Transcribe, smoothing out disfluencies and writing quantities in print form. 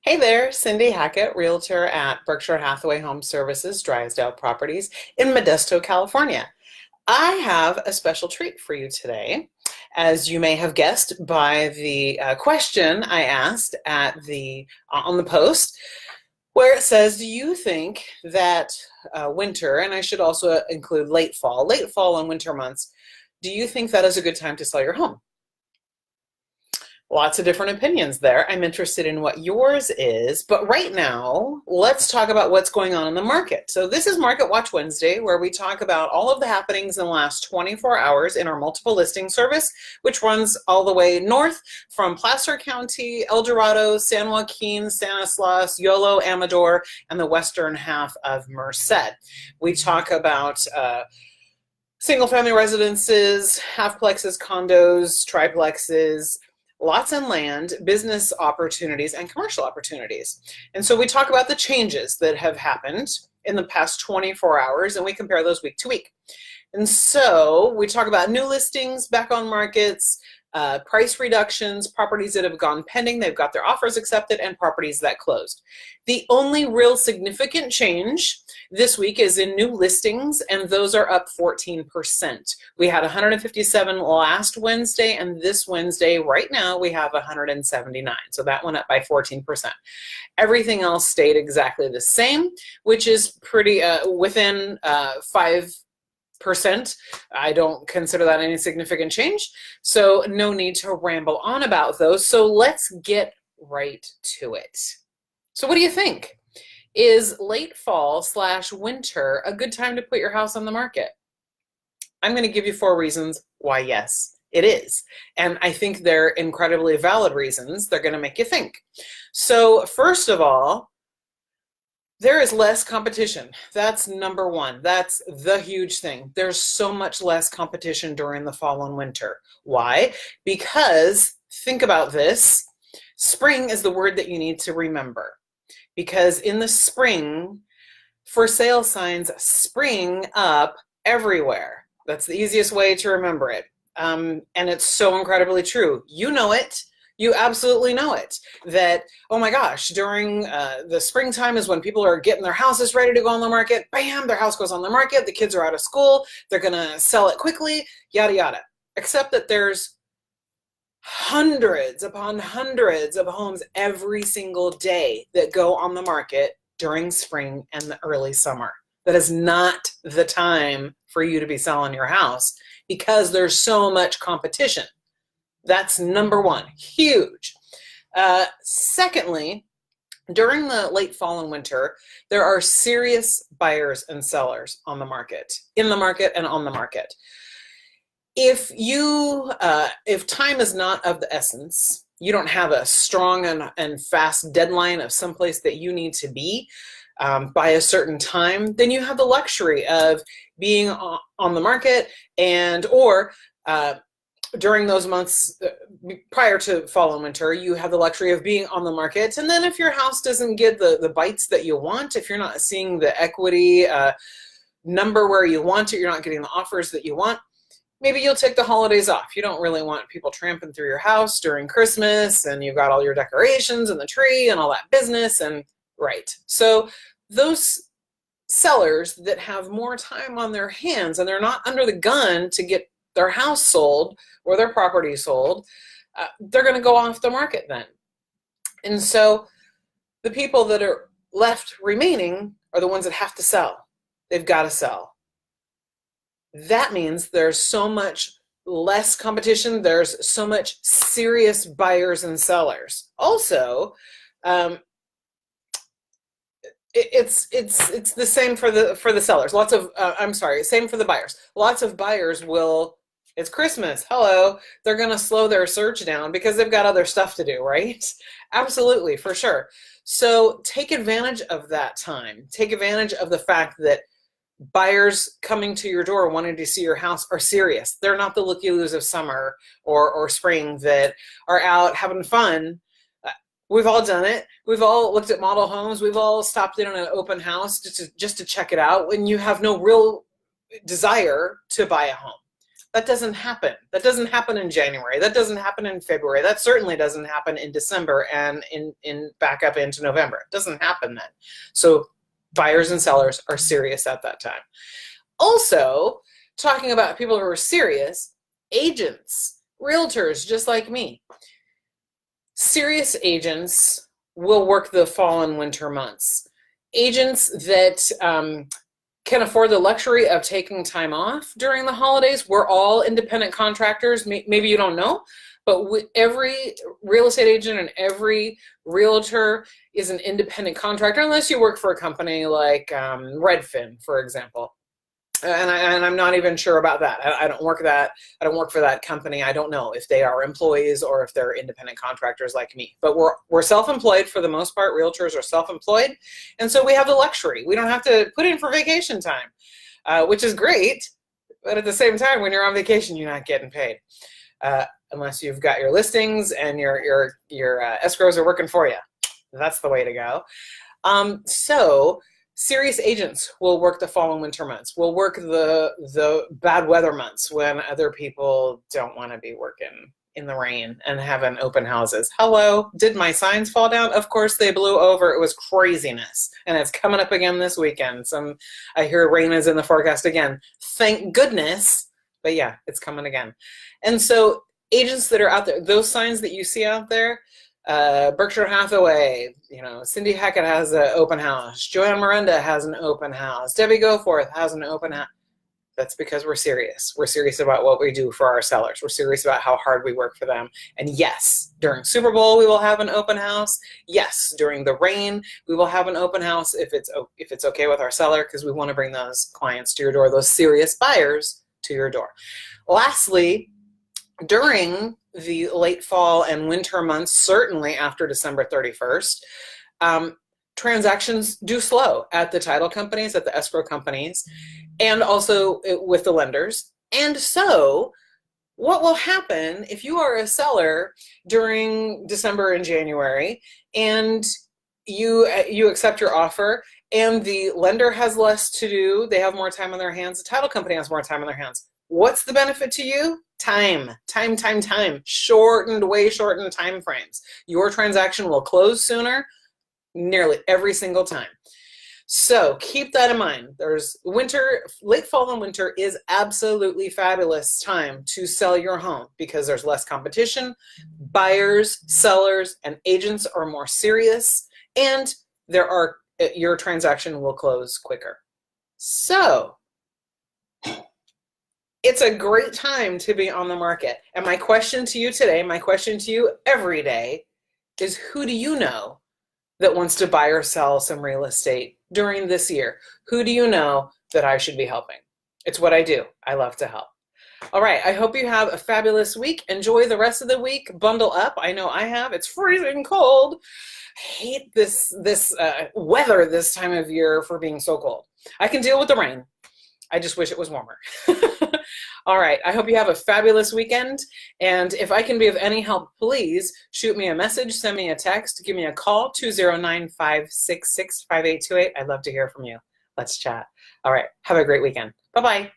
Hey there, Cindy Hackett, Realtor at Berkshire Hathaway Home Services, Drysdale Properties in Modesto, California. I have a special treat for you today. As you may have guessed by the question I asked on the post, where it says, "Do you think that winter, and I should also include late fall and winter months, do you think that is a good time to sell your home?" Lots of different opinions there. I'm interested in what yours is, but right now, let's talk about what's going on in the market. So this is Market Watch Wednesday, where we talk about all of the happenings in the last 24 hours in our multiple listing service, which runs all the way north from Placer County, El Dorado, San Joaquin, Stanislaus, Yolo, Amador, and the western half of Merced. We talk about single-family residences, halfplexes, condos, triplexes, lots in land, business opportunities, and commercial opportunities. And so we talk about the changes that have happened in the past 24 hours, and we compare those week to week. And so we talk about new listings, back on markets, price reductions, properties that have gone pending, they've got their offers accepted, and properties that closed. The only real significant change this week is in new listings, and those are up 14%. We had 157 last Wednesday, and this Wednesday, right now, we have 179. So that went up by 14%. Everything else stayed exactly the same, which is pretty within 5%. I don't consider that any significant change, so no need to ramble on about those. So let's get right to it. So what do you think? Is late fall / winter a good time to put your house on the market? I'm going to give you 4 reasons why yes, it is. And I think they're incredibly valid reasons. They're going to make you think. So first of all, there is less competition. That's number one. That's the huge thing. There's so much less competition during the fall and winter. Why? Because think about this. Spring is the word that you need to remember. Because in the spring, for sale signs spring up everywhere. That's the easiest way to remember it. And it's so incredibly true. You know it. You absolutely know it, that, oh my gosh, during the springtime is when people are getting their houses ready to go on the market. Bam, their house goes on the market. The kids are out of school. They're going to sell it quickly, yada, yada. Except that there's hundreds upon hundreds of homes every single day that go on the market during spring and the early summer. That is not the time for you to be selling your house because there's so much competition. That's number one, huge. Secondly, during the late fall and winter, there are serious buyers and sellers on the market, in the market and on the market. If time is not of the essence, you don't have a strong and fast deadline of someplace that you need to be by a certain time, then you have the luxury of being on the market or during those months prior to fall and winter, you have the luxury of being on the market. And then if your house doesn't get the bites that you want, if you're not seeing the equity number where you want it, you're not getting the offers that you want, maybe you'll take the holidays off. You don't really want people tramping through your house during Christmas, and you've got all your decorations and the tree and all that business. And right. So those sellers that have more time on their hands and they're not under the gun to get their house sold or their property sold, they're going to go off the market then. And so the people that are left remaining are the ones that have to sell. They've got to sell. That means there's so much less competition. There's so much serious buyers and sellers. Also, it's the same for the sellers. Same for the buyers. Lots of buyers will. It's Christmas. Hello. They're going to slow their search down because they've got other stuff to do, right? Absolutely, for sure. So take advantage of that time. Take advantage of the fact that buyers coming to your door wanting to see your house are serious. They're not the looky-loos of summer or spring that are out having fun. We've all done it. We've all looked at model homes. We've all stopped in on an open house just to check it out when you have no real desire to buy a home. That doesn't happen. That doesn't happen in January. That doesn't happen in February. That certainly doesn't happen in December and in back up into November. It doesn't happen then. So buyers and sellers are serious at that time. Also, talking about people who are serious, agents, realtors, just like me. Serious agents will work the fall and winter months. Agents that can afford the luxury of taking time off during the holidays. We're all independent contractors. Maybe you don't know, but every real estate agent and every realtor is an independent contractor, unless you work for a company like Redfin, for example. And I'm not even sure about that. I don't work that. I don't work for that company. I don't know if they are employees or if they're independent contractors like me. But we're self-employed for the most part. Realtors are self-employed, and so we have the luxury. We don't have to put in for vacation time, which is great. But at the same time, when you're on vacation, you're not getting paid unless you've got your listings and your escrows are working for you. That's the way to go. So. Serious agents will work the fall and winter months. Will work the bad weather months when other people don't want to be working in the rain and having open houses. Hello, did my signs fall down? Of course they blew over. It was craziness. And it's coming up again this weekend. I hear rain is in the forecast again. Thank goodness. But yeah, it's coming again. And so agents that are out there, those signs that you see out there, Berkshire Hathaway, Cindy Hackett has an open house. Joanne Miranda has an open house. Debbie Goforth has an open house. That's because we're serious. We're serious about what we do for our sellers. We're serious about how hard we work for them. And yes, during Super Bowl, we will have an open house. Yes, during the rain, we will have an open house if it's okay with our seller, because we want to bring those clients to your door, those serious buyers to your door. Lastly, during the late fall and winter months, certainly after December 31st, transactions do slow at the title companies, at the escrow companies, and also with the lenders. And so what will happen if you are a seller during December and January and you accept your offer and the lender has less to do, they have more time on their hands, the title company has more time on their hands. What's the benefit to you? Time. Way shortened time frames. Your transaction will close sooner nearly every single time. So keep that in mind. Late fall and winter is absolutely fabulous time to sell your home because there's less competition. Buyers, sellers, and agents are more serious, and your transaction will close quicker. So it's a great time to be on the market. And my question to you today, my question to you every day is, who do you know that wants to buy or sell some real estate during this year? Who do you know that I should be helping? It's what I do. I love to help. All right. I hope you have a fabulous week. Enjoy the rest of the week. Bundle up. I know I have. It's freezing cold. I hate this weather this time of year for being so cold. I can deal with the rain. I just wish it was warmer. All right. I hope you have a fabulous weekend. And if I can be of any help, please shoot me a message, send me a text, give me a call, 209-566-5828. I'd love to hear from you. Let's chat. All right. Have a great weekend. Bye-bye.